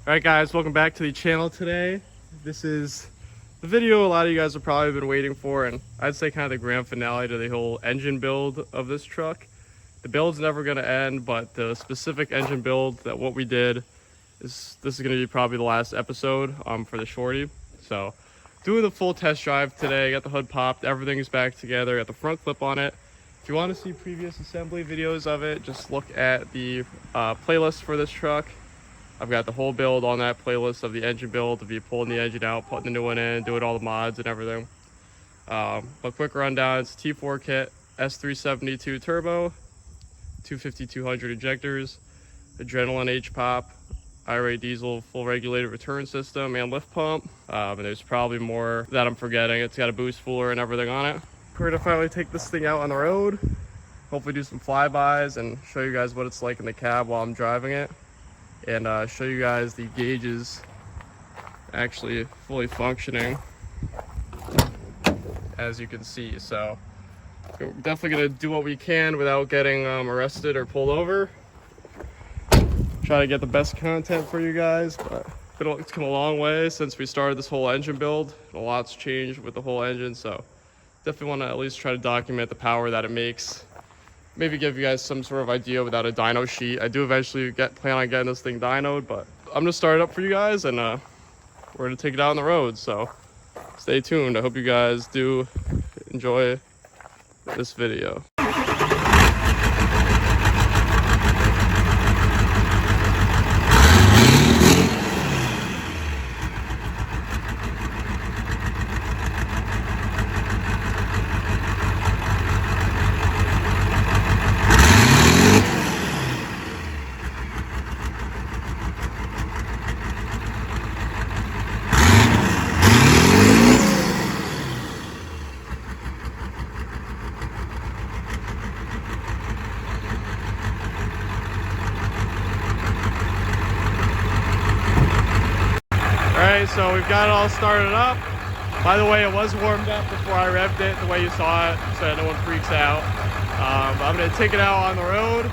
Alright guys, welcome back to the channel today. This is the video a lot of you guys have probably been waiting for, and I'd say kind of the grand finale to the whole engine build of this truck. The build's never going to end, but the specific engine build that what we did is this is going to be probably the last episode for the Shorty. So doing the full test drive today, got the hood popped, everything's back together, got the front clip on it. If you want to see previous assembly videos of it, just look at the playlist for this truck. I've got the whole build on that playlist of the engine build, of you pulling the engine out, putting the new one in, doing all the mods and everything. But quick rundown, it's T4 kit, S372 turbo, 250-200 injectors, adrenaline hpop, irate diesel full regulated return system, and lift pump. And there's probably more that I'm forgetting. It's got a boost fooler and everything on it. We're gonna finally take this thing out on the road, hopefully do some flybys and show you guys what it's like in the cab while I'm driving it. And show you guys the gauges actually fully functioning, as you can see. So we're definitely going to do what we can without getting arrested or pulled over. Try to get the best content for you guys, but it's come a long way since we started this whole engine build. A lot's changed with the whole engine, so definitely want to at least try to document the power that it makes. Maybe give you guys some sort of idea without a dyno sheet. I do eventually plan on getting this thing dynoed, but I'm gonna start it up for you guys, and we're gonna take it out on the road. So stay tuned. I hope you guys do enjoy this video. Alright, so we've got it all started up. By the way, it was warmed up before I revved it, the way you saw it, so no one freaks out. But I'm going to take it out on the road,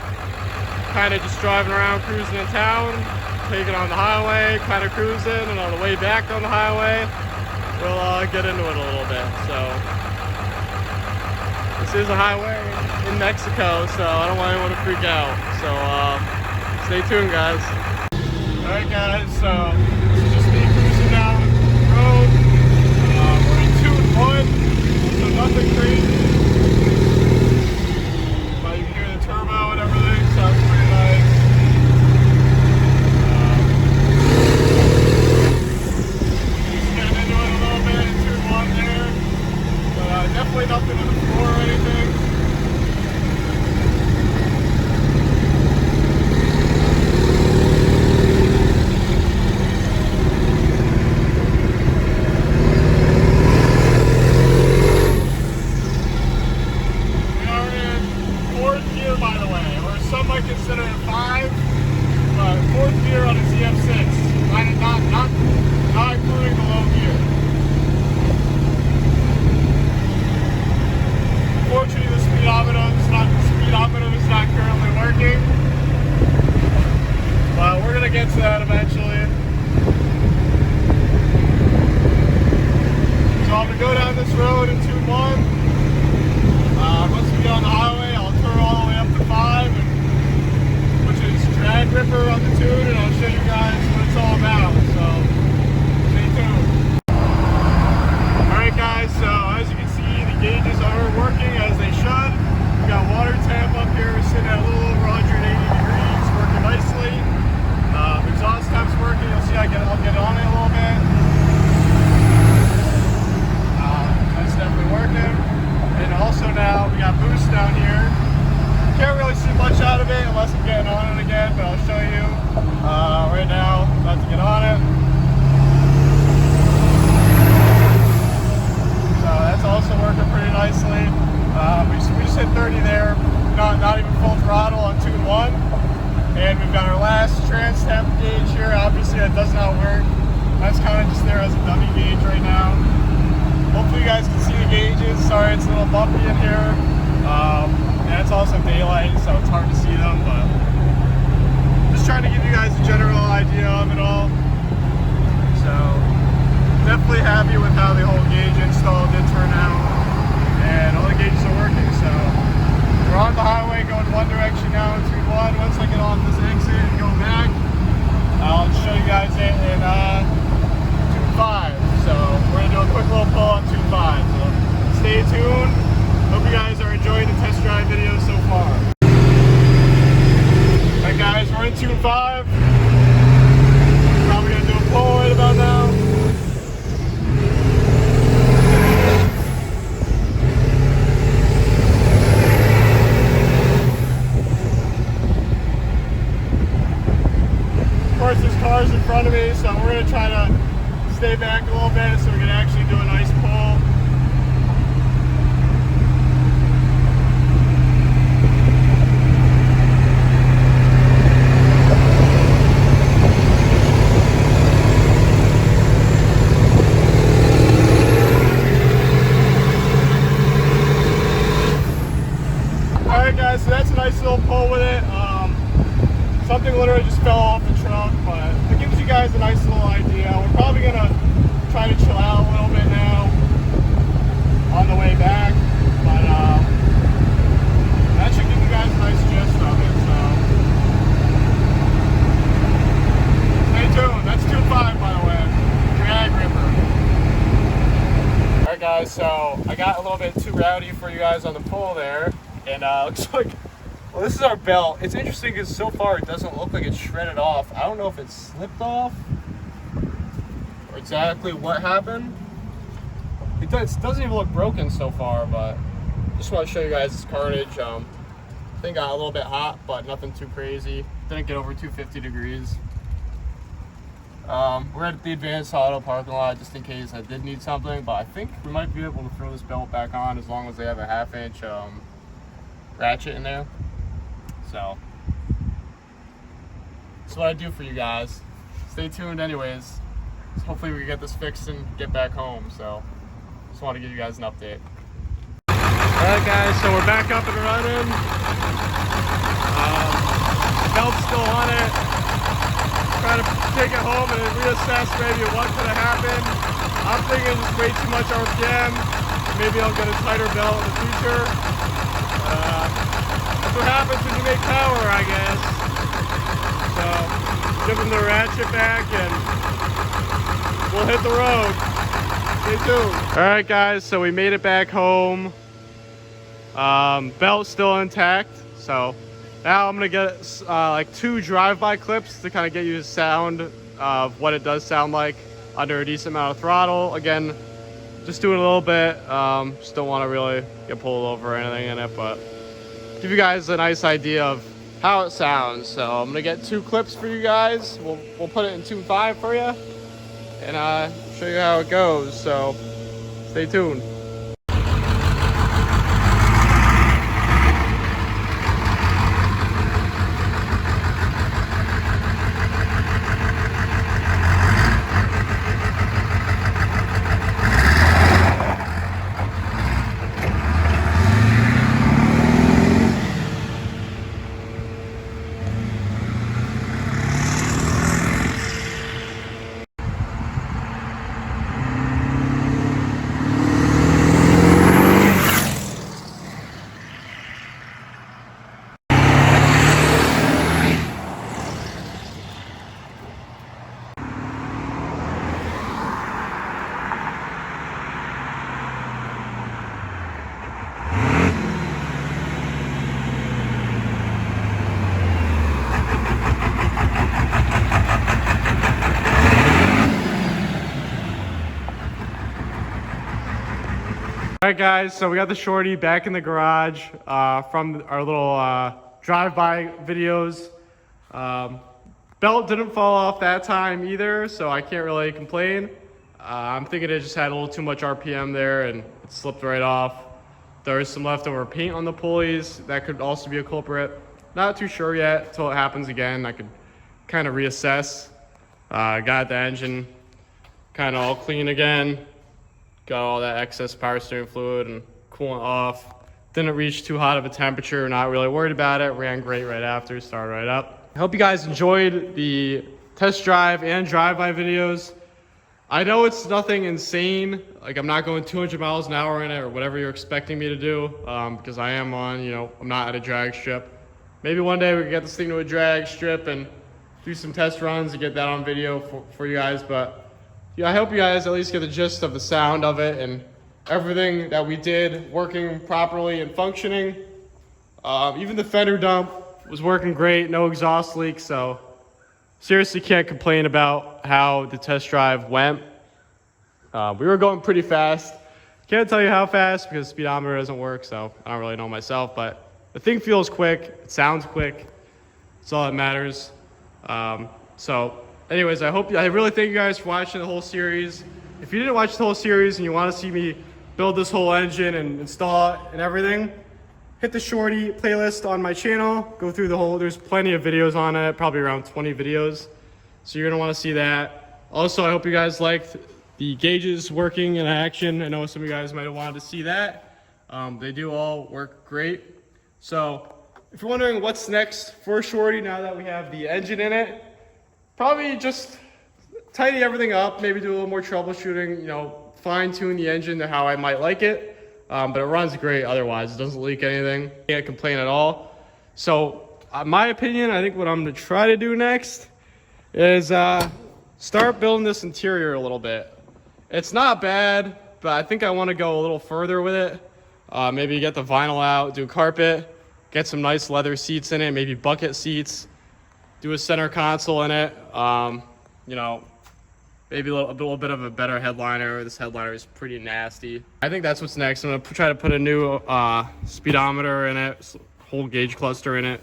kind of just driving around, cruising in town, taking it on the highway, kind of cruising, and on the way back on the highway, we'll get into it a little bit. So this is a highway in Mexico, so I don't want anyone to freak out. So stay tuned, guys. Alright guys, so this is just me cruising down the road. We're in 2 and 1, so nothing crazy. But you can hear the turbo and everything, sounds pretty nice. Just getting into it a little bit in 2 and 1 there. But definitely nothing to the floor or anything. Consider it 5, but 4th gear on a ZF6, not including the low gear. Unfortunately, the speedometer is not currently working, but we're gonna get to that eventually. So I'm gonna go down this road in 2-1. Once we get on the highway, I'll turn all the way up to 5. Drag ripper on the tune, and I'll show you guys what it's all about, so stay tuned. Alright guys, so as you can see, the gauges are working as they should. We got water temp up here, we're sitting at a little over 180 degrees, working nicely. Exhaust temp's working, you'll see I'll get on it a little bit. That's definitely working. And also now we got boost down here. Can't really see much out of it unless I'm getting on it again, but I'll show you. Right now, about to get on it. So that's also working pretty nicely. We just hit 30 there, not even full throttle on 2 and 1. And we've got our last trans temp gauge here. Obviously that does not work. That's kind of just there as a dummy gauge right now. Hopefully you guys can see the gauges. Sorry it's a little bumpy in here. And it's also daylight, so it's hard to see them, but just trying to give you guys a general idea of it all. gauge install did turn out, and all the gauges are working. So we're on the highway going one direction now in 2-1. Once I get off this exit and go back, I'll show you guys it in 2.5. So we're gonna do a quick little pull on 2.5. So stay tuned. Hope you guys are enjoying the test drive video so far. Alright guys, we're in 2.5. Probably gonna do a pull right about now. Of course, there's cars in front of me, so we're gonna try to stay back a little bit so we can actually do a nice pull. Alright guys, so that's a nice little pull with it. Something literally just fell off the truck, but it gives you guys a nice little idea. We're probably gonna try to chill out a little bit now on the way back, but that should give you guys a nice gist of it. So stay tuned. That's 2.5 by the way. Drag ripper. Alright guys, so I got a little bit too rowdy for you guys on the pull there, and looks like, well, this is our belt. It's interesting because so far it doesn't look like it's shredded off. I don't know if it slipped off or exactly what happened. It doesn't even look broken so far, but just want to show you guys this Carnage. Thing got a little bit hot, but nothing too crazy. Didn't get over 250 degrees. We're at the Advanced Auto parking lot just in case I did need something, but I think we might be able to throw this belt back on as long as they have a 1/2 inch ratchet in there. So that's what I do for you guys. Stay tuned anyways. Hopefully we can get this fixed and get back home. So just want to give you guys an update. Alright guys, so we're back up and running. Belt's still on it. Trying to take it home and reassess maybe what could have happened. I'm thinking just way too much RPM. Maybe I'll get a tighter belt in the future. That's what happens when you make power, I guess. So, give them the ratchet back and we'll hit the road. Stay tuned. Alright guys, so we made it back home. Belt's still intact. So, now I'm going to get like 2 drive-by clips to kind of get you the sound of what it does sound like under a decent amount of throttle. Again, just doing a little bit. Just don't want to really get pulled over or anything in it, but give you guys a nice idea of how it sounds. So I'm gonna get 2 clips for you guys. We'll put it in 2.5 for you and show you how it goes. So stay tuned. Alright guys, so we got the Shorty back in the garage from our little drive-by videos. Belt didn't fall off that time either, so I can't really complain. I'm thinking it just had a little too much RPM there and it slipped right off. There is some leftover paint on the pulleys. That could also be a culprit. Not too sure yet. Until it happens again, I could kind of reassess. Got the engine kind of all clean again. Got all that excess power steering fluid and coolant off. Didn't reach too hot of a temperature, not really worried about it. Ran great right after, started right up. I hope you guys enjoyed the test drive and drive-by videos. I know it's nothing insane. Like, I'm not going 200 miles an hour in it or whatever you're expecting me to do, because I am on, you know, I'm not at a drag strip. Maybe one day we can get this thing to a drag strip and do some test runs and get that on video for you guys. But yeah, I hope you guys at least get the gist of the sound of it and everything that we did working properly and functioning. Even the fender dump was working great, no exhaust leaks, so seriously can't complain about how the test drive went. We were going pretty fast. Can't tell you how fast because the speedometer doesn't work, so I don't really know myself, but the thing feels quick, it sounds quick. That's all that matters. So anyways, I really thank you guys for watching the whole series. If you didn't watch the whole series and you want to see me build this whole engine and install it and everything, hit the Shorty playlist on my channel. Go through the whole, there's plenty of videos on it, probably around 20 videos. So you're gonna wanna see that. Also, I hope you guys liked the gauges working in action. I know some of you guys might have wanted to see that. They do all work great. So if you're wondering what's next for Shorty now that we have the engine in it, probably just tidy everything up, maybe do a little more troubleshooting, you know, fine tune the engine to how I might like it. But it runs great otherwise. It doesn't leak anything. Can't complain at all. So, my opinion, I think what I'm going to try to do next is start building this interior a little bit. It's not bad, but I think I want to go a little further with it. Maybe get the vinyl out, do carpet, get some nice leather seats in it, maybe bucket seats, do a center console in it. You know, maybe a little bit of a better headliner. This headliner is pretty nasty. I think that's what's next. I'm gonna try to put a new speedometer in it, whole gauge cluster in it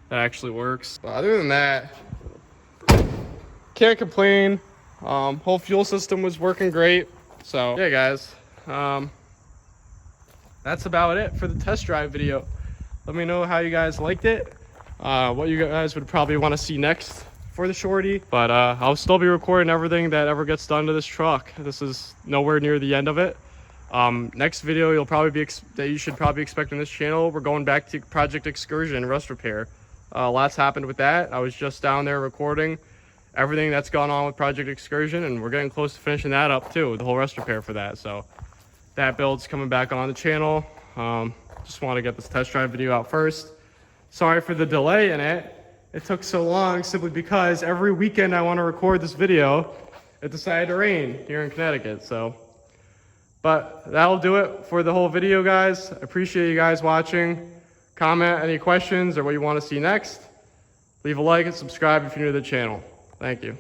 that actually works. But other than that, can't complain. Whole fuel system was working great. So yeah, guys, that's about it for the test drive video. Let me know how you guys liked it, what you guys would probably want to see next for the Shorty, but I'll still be recording everything that ever gets done to this truck. This is nowhere near the end of it. Next video you'll probably be that you should probably expect on this channel, we're going back to Project Excursion rust repair. Lots happened with that. I was just down there recording everything that's gone on with Project Excursion, and we're getting close to finishing that up too, the whole rust repair for that. So that build's coming back on the channel. Just want to get this test drive video out first. Sorry for the delay in it. It took so long simply because every weekend I want to record this video, it decided to rain here in Connecticut. So, but that'll do it for the whole video, guys. I appreciate you guys watching. Comment any questions or what you want to see next. Leave a like and subscribe if you're new to the channel. Thank you.